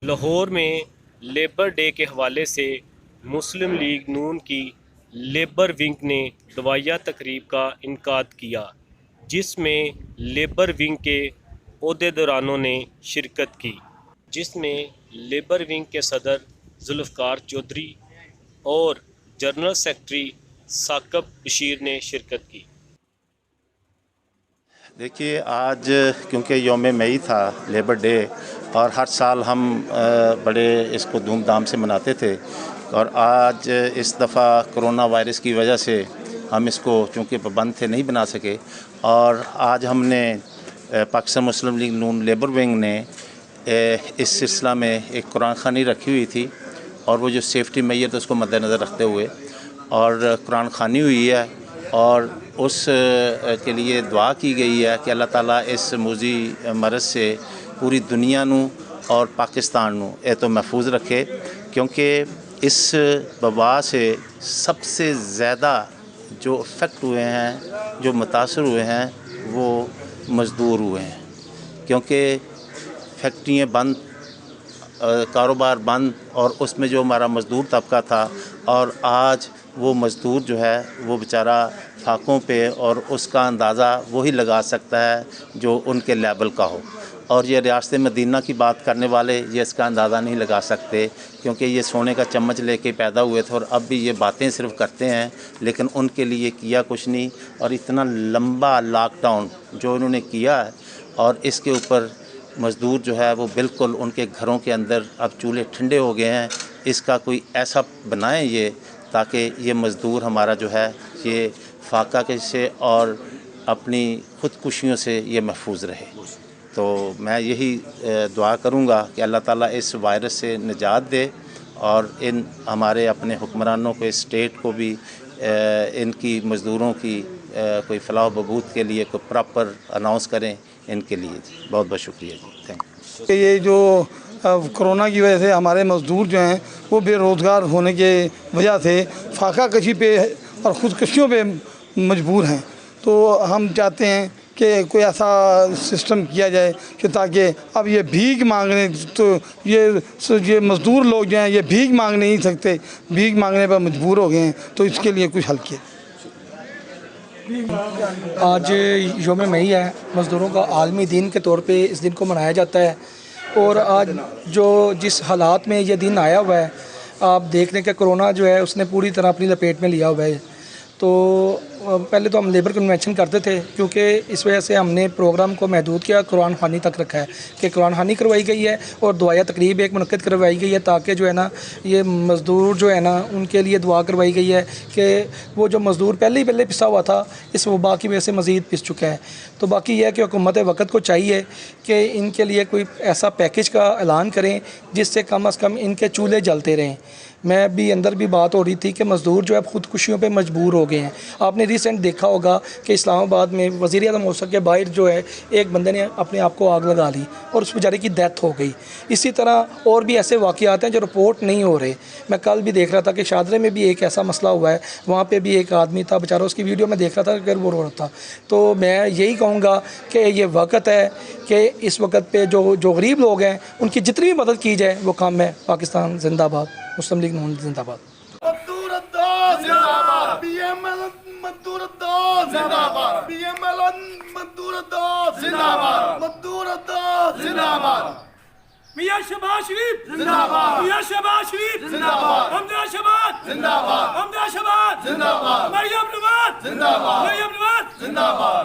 لاہور میں labour day کے حوالے سے مسلم لیگ نون کی لیبر ونگ نے دعائیہ تقریب کا انعقاد کیا، جس میں لیبر ونگ کے عہدیدارانوں نے شرکت کی، جس میں لیبر ونگ کے صدر ذوالفقار چودھری اور جنرل سیکرٹری ثاقب بشیر نے شرکت کی۔ دیکھیے، آج کیونکہ یوم مئی تھا، لیبر ڈے، اور ہر سال ہم بڑے اس کو دھوم دھام سے مناتے تھے، اور آج اس دفعہ کرونا وائرس کی وجہ سے ہم اس کو چونکہ پابند تھے نہیں بنا سکے، اور آج ہم نے پاکستان مسلم لیگ نون لیبر ونگ نے اس سلسلہ میں ایک قرآن خوانی رکھی ہوئی تھی، اور وہ جو سیفٹی میئر تھا اس کو مد نظر رکھتے ہوئے اور قرآن خوانی ہوئی ہے، اور اس کے لیے دعا کی گئی ہے کہ اللہ تعالیٰ اس موذی مرض سے پوری دنیا نو اور پاکستان نو تو محفوظ رکھے، کیونکہ اس وبا سے سب سے زیادہ جو افیکٹ ہوئے ہیں، جو متاثر ہوئے ہیں، وہ مزدور ہوئے ہیں، کیونکہ فیکٹریاں بند، کاروبار بند، اور اس میں جو ہمارا مزدور طبقہ تھا، اور آج وہ مزدور جو ہے وہ بیچارہ فاقوں پہ، اور اس کا اندازہ وہی لگا سکتا ہے جو ان کے لیبل کا ہو، اور یہ ریاست مدینہ کی بات کرنے والے یہ اس کا اندازہ نہیں لگا سکتے، کیونکہ یہ سونے کا چمچ لے کے پیدا ہوئے تھے، اور اب بھی یہ باتیں صرف کرتے ہیں، لیکن ان کے لیے کیا کچھ نہیں، اور اتنا لمبا لاک ڈاؤن جو انہوں نے کیا ہے، اور اس کے اوپر مزدور جو ہے وہ بالکل ان کے گھروں کے اندر اب چولہے ٹھنڈے ہو گئے ہیں، اس کا کوئی ایسا بنائیں یہ، تاکہ یہ مزدور ہمارا جو ہے یہ فاقہ کے سے اور اپنی خودکشیوں سے یہ محفوظ رہے۔ تو میں یہی دعا کروں گا کہ اللہ تعالیٰ اس وائرس سے نجات دے، اور ان ہمارے اپنے حکمرانوں کو، اسٹیٹ کو بھی ان کی مزدوروں کی کوئی فلاح و بہبود کے لیے کوئی پراپر اناؤنس کریں ان کے لیے۔ جی بہت بہت شکریہ جی، تھینک یو۔ یہ جو کرونا کی وجہ سے ہمارے مزدور جو ہیں وہ بے روزگار ہونے کے وجہ سے فاقہ کشی پہ اور خودکشیوں پہ مجبور ہیں، تو ہم چاہتے ہیں کہ کوئی ایسا سسٹم کیا جائے کہ تاکہ اب یہ بھیک مانگنے، تو یہ مزدور لوگ جو ہیں یہ بھیک مانگ نہیں سکتے، بھیک مانگنے پر مجبور ہو گئے ہیں، تو اس کے لیے کچھ حل کیا۔ آج یوم مئی ہے، مزدوروں کا عالمی دن کے طور پہ اس دن کو منایا جاتا ہے، اور آج جو جس حالات میں یہ دن آیا ہوا ہے، آپ دیکھ لیں کہ کرونا جو ہے اس نے پوری طرح اپنی لپیٹ میں لیا ہوا ہے۔ تو پہلے تو ہم لیبر کنونشن کرتے تھے، کیونکہ اس وجہ سے ہم نے پروگرام کو محدود کیا، قرآن خوانی تک رکھا ہے کہ قرآن خوانی کروائی گئی ہے، اور دعائیہ تقریب ایک منعقد کروائی گئی ہے، تاکہ جو ہے نا یہ مزدور جو ہے نا ان کے لیے دعا کروائی گئی ہے کہ وہ جو مزدور پہلے پسا ہوا تھا اس وبا کی وجہ سے مزید پس چکا ہے۔ تو باقی یہ ہے کہ حکومت وقت کو چاہیے کہ ان کے لیے کوئی ایسا پیکج کا اعلان کریں جس سے کم از کم ان کے چولہے جلتے رہیں۔ میں بھی اندر بھی بات ہو رہی تھی کہ مزدور جو ہے خودکشیوں پہ مجبور ہو گئے ہیں۔ آپ نے ریسنٹ دیکھا ہوگا کہ اسلام آباد میں وزیر اعظم موصف کے باہر جو ہے ایک بندے نے اپنے آپ کو آگ لگا لی اور اس بیچارے کی ڈیتھ ہو گئی۔ اسی طرح اور بھی ایسے واقعات ہیں جو رپورٹ نہیں ہو رہے۔ میں کل بھی دیکھ رہا تھا کہ شاہدرے میں بھی ایک ایسا مسئلہ ہوا ہے، وہاں پہ بھی ایک آدمی تھا بیچارہ، اس کی ویڈیو میں دیکھ رہا تھا کہ وہ رو رہا تھا۔ تو میں یہی کہوں گا کہ یہ وقت ہے کہ اس وقت پہ جو غریب لوگ ہیں ان کی جتنی بھی مدد کی جائے وہ کام ہے۔ پاکستان زندہ آباد، مسلم لیگ نون زندہ آباد۔ مزدور زندہ باد، پی ایم ایل مزدور زندہ باد، پی ایم ایل مزدور زندہ باد، مزدور زندہ باد، میاں شہباز شریف زندہ باد، میاں شہباز شریف زندہ باد، حمدہ شہباز زندہ باد، حمدہ شہباز زندہ باد، مریم نواز زندہ باد، مریم نواز زندہ باد۔